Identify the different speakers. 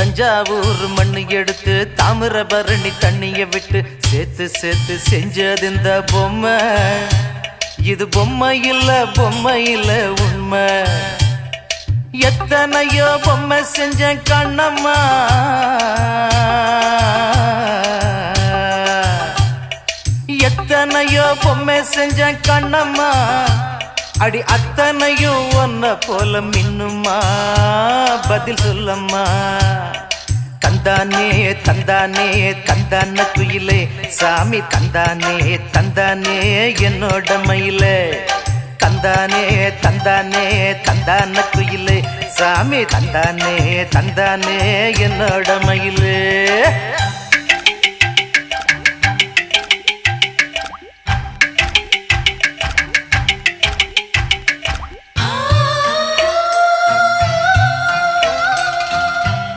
Speaker 1: தஞ்சாவூர் மண்ணு எடுத்து தாமிரபரணி தண்ணிய விட்டு சேர்த்து சேர்த்து செஞ்சது இந்த பொம்மை. இது பொம்மை இல்ல உண்மை. எத்தனையோ பொம்மை செஞ்ச கண்ணம்மா, எத்தனையோ பொம்மை செஞ்ச கண்ணம்மா. அடி அத்தனையும் ஒன்ன போல மின்னுமா, பதில் சொல்லம்மா. தந்தானே தந்தானே தந்தான குயிலே சாமி, தந்தானே தந்தானே என்னோட மயிலே. தந்தானே தந்தானே தந்தான குயிலே சாமி, தந்தானே தந்தானே என்னோட மயிலே.